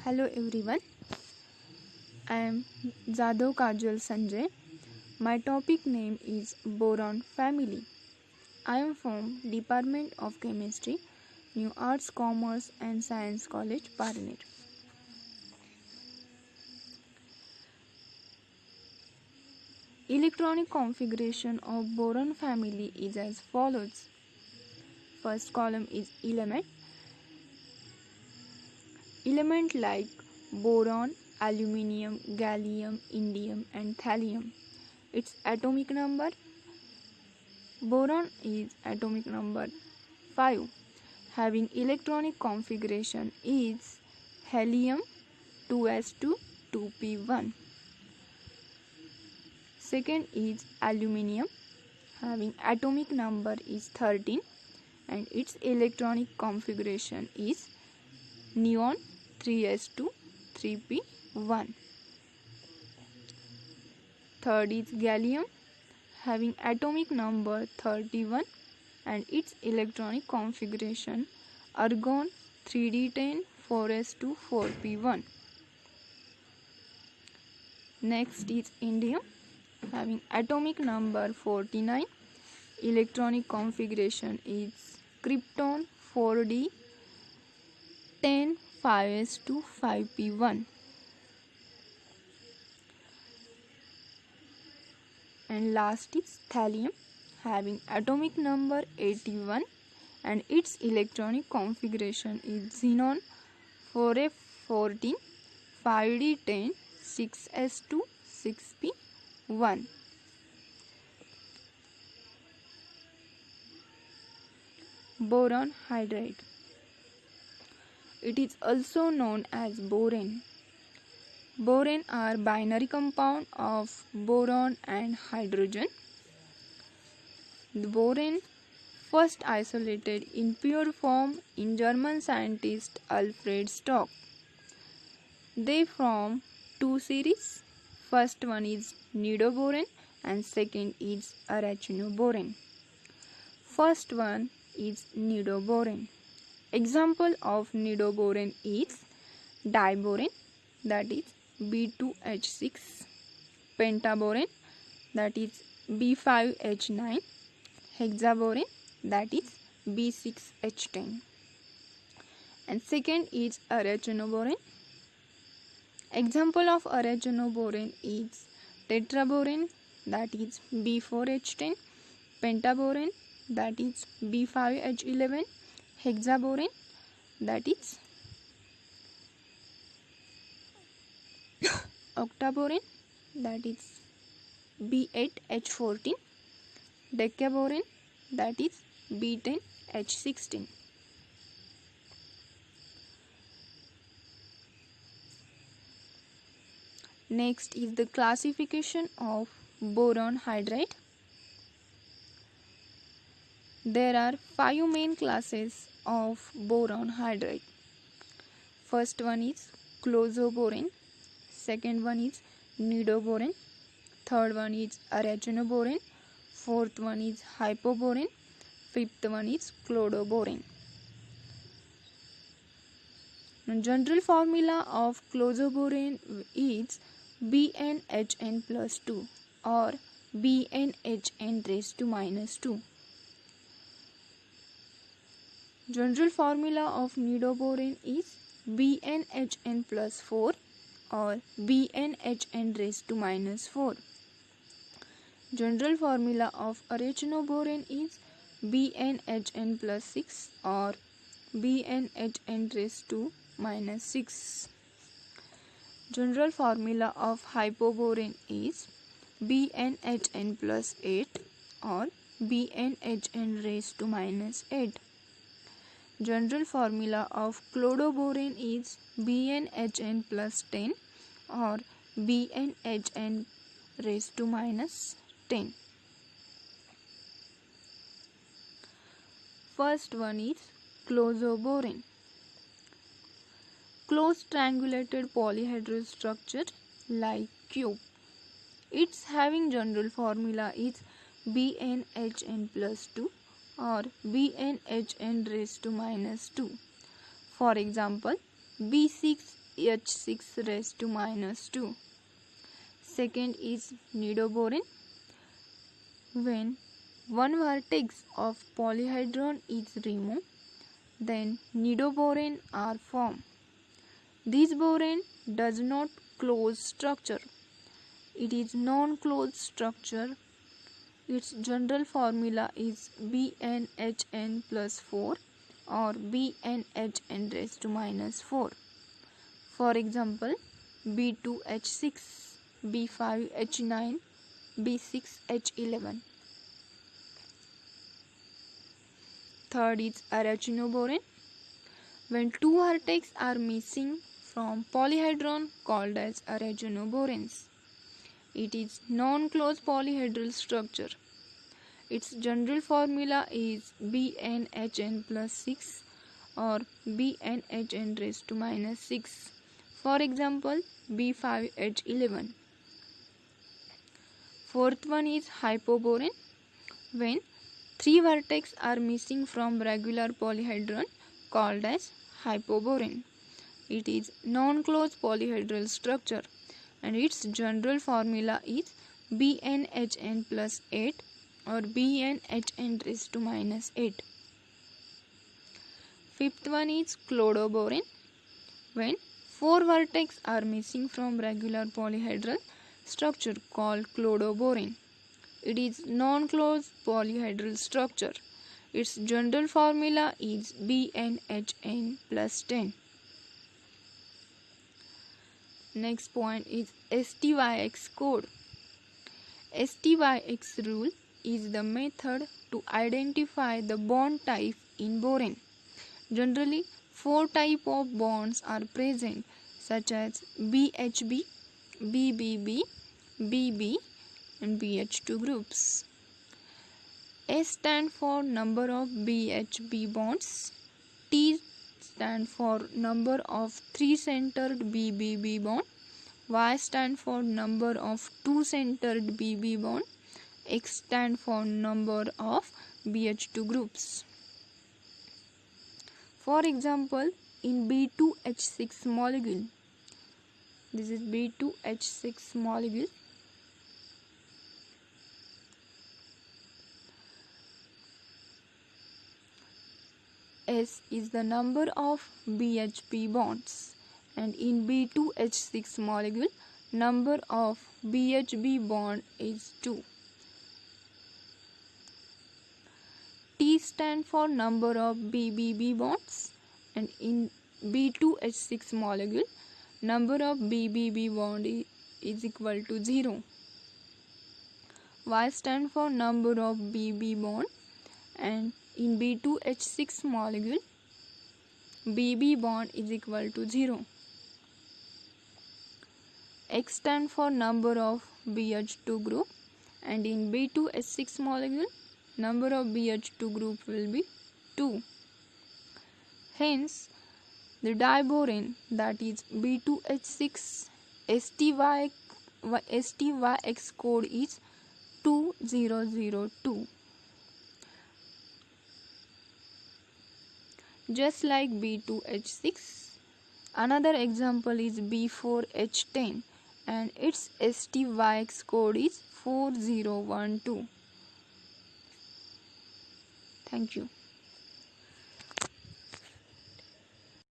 Hello everyone, I am Jadhav Kajal Sanjay. My topic name is Boron family. I am from Department of Chemistry, New Arts, Commerce and Science College, Parner. Electronic configuration of boron family is as follows. First column is element. Element like boron, aluminium, gallium, indium and thallium. Its atomic number. Boron is atomic number 5. Having electronic configuration is helium 2s2 2p1. Second is aluminium, having atomic number is 13 and its electronic configuration is neon 3s2 3p1. Third is gallium, having atomic number 31 and its electronic configuration argon 3d10 4s2 4p1. Next is indium, having atomic number 49, electronic configuration is krypton 4d 10 5s2 5p1. And last is thallium, having atomic number 81 and its electronic configuration is xenon 4f14 5d10 6s2 6p1. Boron hydride. It is also known as boron. Boron are binary compound of boron and hydrogen. The boron first isolated in pure form in German scientist Alfred Stock. They form two series. First one is nidoboron and second is arachnoboron. First one is nidoboron. Example of nidoboron is diboron, that is B2H6, pentaboron, that is B5H9, hexaboron, that is B6H10. And second is arachnoboron. Example of arachnoboron is tetraboron, that is B4H10, pentaboron, that is B5H11, hexaboron, that is octaboron, that is B8H14, decaboron, that is B10H16. Next is the classification of boron hydride. There are 5 main classes of boron hydride. First one is clozoboron, second one is nidoboron, third one is arachnoboron, fourth one is hypoboron, fifth one is clodoboron. Now, general formula of clozoboron is BnHn plus 2 or BnHn raised to minus 2. General formula of nidoboron is BnHn plus 4 or BnHn raised to minus 4. General formula of arachnoboron is BnHn plus 6 or BnHn raised to minus 6. General formula of hypoboron is BnHn plus 8 or BnHn raised to minus 8. General formula of clodoboron is BnHn plus 10 or BnHn raised to minus 10. First one is clozoboron. Close triangulated polyhedral structure like cube. Its having general formula is BnHn plus 2 or BnHn raised to minus 2. For example, B6 H6 raised to minus 2. Second is nidoboron. When one vertex of polyhedron is removed, then nidoboron are formed. This boron does not close structure. It is non-closed structure. Its general formula is BnHn plus 4 or BnHn raised to minus 4. For example, B2H6, B5H9, B6H11. Third is arachnoboron. When two vertex are missing from polyhedron called as arachnoborans. It is non-closed polyhedral structure. Its general formula is BnHn plus 6 or BnHn raised to minus 6. For example, B5H11. Fourth one is hypoboron. When three vertex are missing from regular polyhedron called as hypoboron. It is non-closed polyhedral structure and its general formula is BnHn plus 8 or BnHn raised to minus 8. Fifth one is clodoboron. When four vertex are missing from regular polyhedral structure called clodoboron. It is non-closed polyhedral structure. Its general formula is BnHn plus 10. Next point is STYX code. STYX rule is the method to identify the bond type in boron. Generally, four types of bonds are present such as BHB, BBB, BB and BH2 groups. S stand for number of BHB bonds. T stand for number of three-centered BBB bond. Y stand for number of two-centered BB bond. X stand for number of BH2 groups. For example, in B2H6 molecule, this is B2H6 molecule. S is the number of BHB bonds and in B2H6 molecule number of BHB bond is 2. T stand for number of BBB bonds and in B2H6 molecule number of BBB bond is equal to 0. Y stand for number of BB bond and in B2H6 molecule BB bond is equal to 0. X stand for number of BH2 group and in B2H6 molecule number of BH2 group will be 2. Hence, the diboron that is B2H6 STYX code is 2002. Just like B2H6, another example is B4H10 and its STYX code is 4012. Thank you.